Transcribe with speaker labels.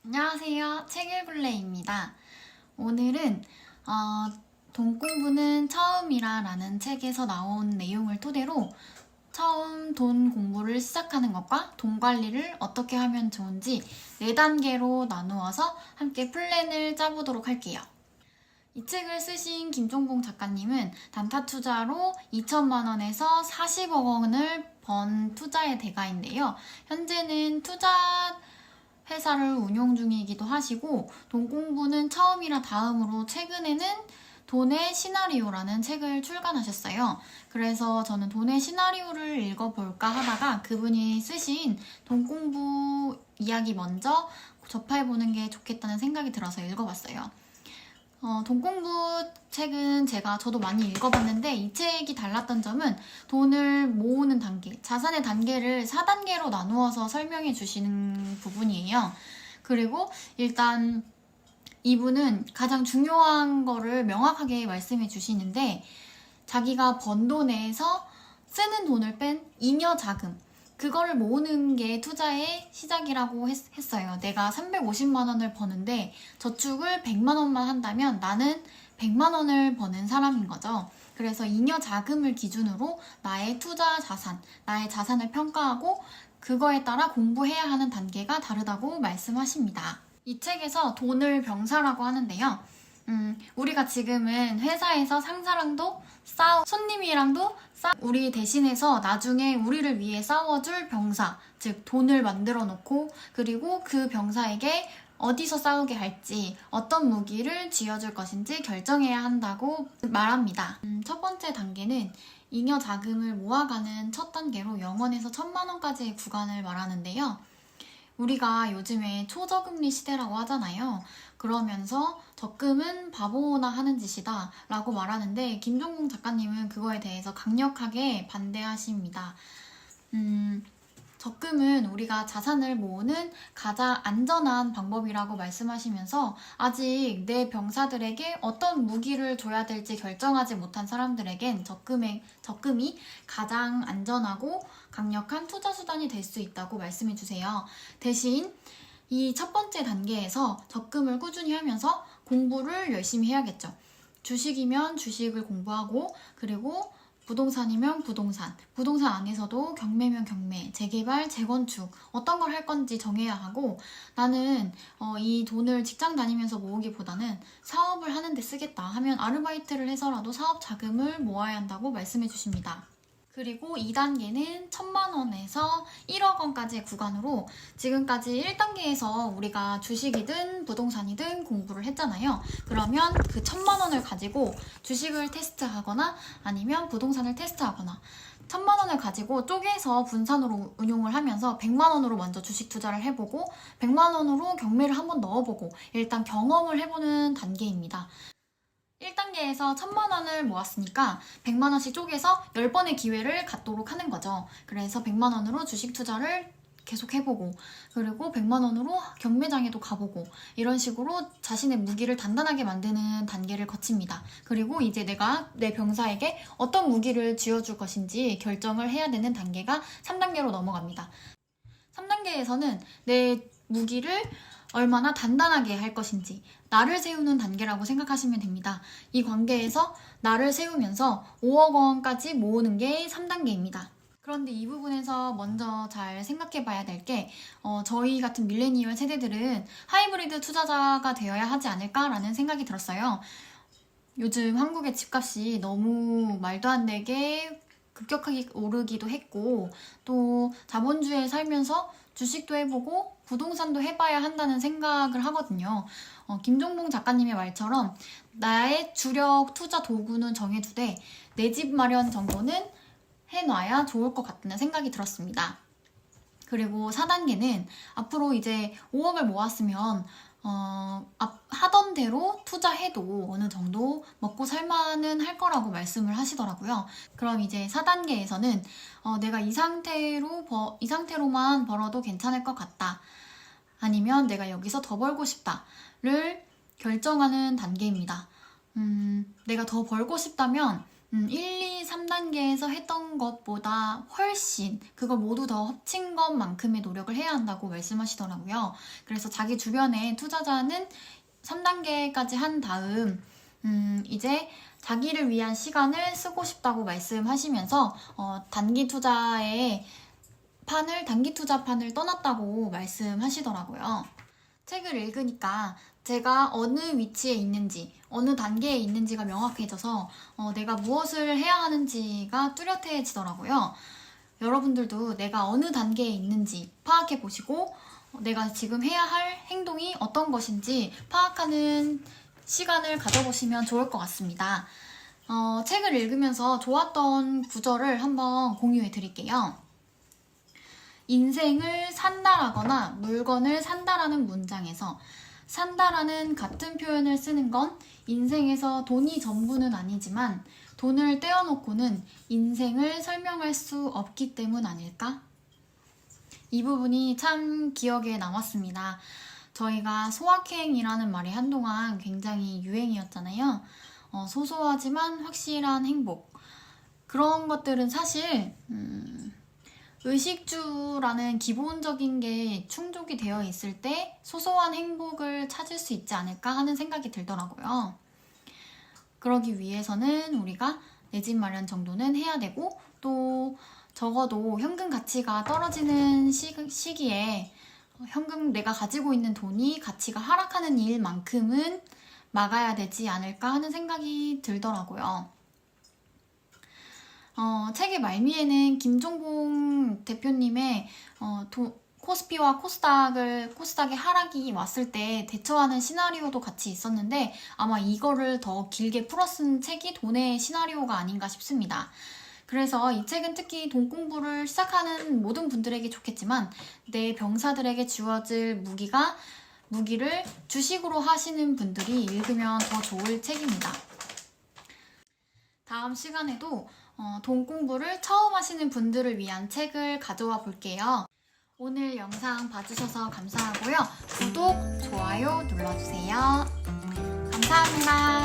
Speaker 1: 안녕하세요. 책읽을래입니다. 오늘은 돈 공부는 처음이라 라는 책에서 나온 내용을 토대로 처음 돈 공부를 시작하는 것과 돈 관리를 어떻게 하면 좋은지 4단계로 나누어서 함께 플랜을 짜보도록 할게요. 이 책을 쓰신 김종봉 작가님은 단타 투자로 2천만 원에서 40억 원을 번 투자의 대가인데요. 현재는 투자 회사를 운영 중이기도 하시고 돈 공부는 처음이라 다음으로 최근에는 돈의 시나리오라는 책을 출간하셨어요. 그래서 저는 돈의 시나리오를 읽어볼까 하다가 그분이 쓰신 돈 공부 이야기 먼저 접해보는 게 좋겠다는 생각이 들어서 읽어봤어요. 돈 공부 책은 저도 많이 읽어봤는데 이 책이 달랐던 점은 돈을 모으는 단계, 자산의 단계를 4단계로 나누어서 설명해 주시는 부분이에요. 그리고 일단 이분은 가장 중요한 거를 명확하게 말씀해 주시는데 자기가 번 돈에서 쓰는 돈을 뺀 잉여 자금, 그거를 모으는 게 투자의 시작이라고 했어요. 내가 350만 원을 버는데 저축을 100만 원만 한다면 나는 100만 원을 버는 사람인 거죠. 그래서 잉여 자금을 기준으로 나의 투자 자산, 나의 자산을 평가하고 그거에 따라 공부해야 하는 단계가 다르다고 말씀하십니다. 이 책에서 돈을 병사라고 하는데요. 우리가 지금은 회사에서 상사랑도 손님이랑도 우리 대신해서 나중에 우리를 위해 싸워줄 병사, 즉 돈을 만들어 놓고 그리고 그 병사에게 어디서 싸우게 할지 어떤 무기를 쥐어줄 것인지 결정해야 한다고 말합니다. 첫 번째 단계는 잉여 자금을 모아가는 첫 단계로 0원에서 1000만 원까지의 구간을 말하는데요. 우리가 요즘에 초저금리 시대라고 하잖아요. 그러면서 적금은 바보나 하는 짓이다 라고 말하는데 김종봉 작가님은 그거에 대해서 강력하게 반대하십니다. 적금은 우리가 자산을 모으는 가장 안전한 방법이라고 말씀하시면서 아직 내 병사들에게 어떤 무기를 줘야 될지 결정하지 못한 사람들에겐 적금이 가장 안전하고 강력한 투자 수단이 될 수 있다고 말씀해 주세요. 대신 이 첫 번째 단계에서 적금을 꾸준히 하면서 공부를 열심히 해야겠죠. 주식이면 주식을 공부하고 그리고 부동산이면 부동산 안에서도 경매면 경매, 재개발, 재건축 어떤 걸 할 건지 정해야 하고 나는 이 돈을 직장 다니면서 모으기보다는 사업을 하는 데 쓰겠다 하면 아르바이트를 해서라도 사업 자금을 모아야 한다고 말씀해 주십니다. 그리고 2단계는 1000만 원에서 1억 원까지의 구간으로 지금까지 1단계에서 우리가 주식이든 부동산이든 공부를 했잖아요. 그러면 그 1000만 원을 가지고 주식을 테스트하거나 아니면 부동산을 테스트하거나 1000만 원을 가지고 쪼개서 분산으로 운용을 하면서 100만 원으로 먼저 주식 투자를 해보고 100만 원으로 경매를 한번 넣어보고 일단 경험을 해보는 단계입니다. 1단계에서 1000만 원을 모았으니까 100만 원씩 쪼개서 10번의 기회를 갖도록 하는 거죠. 그래서 100만 원으로 주식 투자를 계속 해보고 그리고 100만 원으로 경매장에도 가보고 이런 식으로 자신의 무기를 단단하게 만드는 단계를 거칩니다. 그리고 이제 내가 내 병사에게 어떤 무기를 쥐어줄 것인지 결정을 해야 되는 단계가 3단계로 넘어갑니다. 3단계에서는 내 무기를 얼마나 단단하게 할 것인지 나를 세우는 단계라고 생각하시면 됩니다. 이 관계에서 나를 세우면서 5억 원까지 모으는 게 3단계입니다. 그런데 이 부분에서 먼저 잘 생각해 봐야 될 게 저희 같은 밀레니얼 세대들은 하이브리드 투자자가 되어야 하지 않을까라는 생각이 들었어요. 요즘 한국의 집값이 너무 말도 안 되게 급격하게 오르기도 했고 또 자본주의에 살면서 주식도 해보고 부동산도 해봐야 한다는 생각을 하거든요. 김종봉 작가님의 말처럼 나의 주력 투자 도구는 정해두되 내 집 마련 정도는 해놔야 좋을 것 같다는 생각이 들었습니다. 그리고 4단계는 앞으로 이제 5억을 모았으면 하던 대로 투자해도 어느 정도 먹고 살만은 할 거라고 말씀을 하시더라고요. 그럼 이제 4단계에서는 내가 이 상태로만 벌어도 괜찮을 것 같다. 아니면 내가 여기서 더 벌고 싶다를 결정하는 단계입니다. 내가 더 벌고 싶다면 1, 2, 3단계에서 했던 것보다 훨씬 그걸 모두 더 합친 것만큼의 노력을 해야 한다고 말씀하시더라고요. 그래서 자기 주변에 투자자는 3단계까지 한 다음 이제 자기를 위한 시간을 쓰고 싶다고 말씀하시면서 단기 투자 판을 떠났다고 말씀하시더라고요. 책을 읽으니까 제가 어느 위치에 있는지, 어느 단계에 있는지가 명확해져서 내가 무엇을 해야 하는지가 뚜렷해지더라고요. 여러분들도 내가 어느 단계에 있는지 파악해 보시고 내가 지금 해야 할 행동이 어떤 것인지 파악하는 시간을 가져보시면 좋을 것 같습니다. 책을 읽으면서 좋았던 구절을 한번 공유해 드릴게요. 인생을 산다라거나 물건을 산다라는 문장에서 산다라는 같은 표현을 쓰는 건 인생에서 돈이 전부는 아니지만 돈을 떼어놓고는 인생을 설명할 수 없기 때문 아닐까? 이 부분이 참 기억에 남았습니다. 저희가 소확행이라는 말이 한동안 굉장히 유행이었잖아요. 소소하지만 확실한 행복. 그런 것들은 사실 의식주라는 기본적인 게 충족이 되어 있을 때 소소한 행복을 찾을 수 있지 않을까 하는 생각이 들더라고요. 그러기 위해서는 우리가 내 집 마련 정도는 해야 되고 또 적어도 현금 가치가 떨어지는 시기에 내가 가지고 있는 돈이 가치가 하락하는 일만큼은 막아야 되지 않을까 하는 생각이 들더라고요. 책의 말미에는 김종봉 대표님의 코스피와 코스닥의 하락이 왔을 때 대처하는 시나리오도 같이 있었는데 아마 이거를 더 길게 풀어쓴 책이 돈의 시나리오가 아닌가 싶습니다. 그래서 이 책은 특히 돈 공부를 시작하는 모든 분들에게 좋겠지만 내 병사들에게 주어질 무기를 주식으로 하시는 분들이 읽으면 더 좋을 책입니다. 다음 시간에도 돈 공부를 처음 하시는 분들을 위한 책을 가져와 볼게요. 오늘 영상 봐주셔서 감사하고요. 구독, 좋아요 눌러주세요. 감사합니다.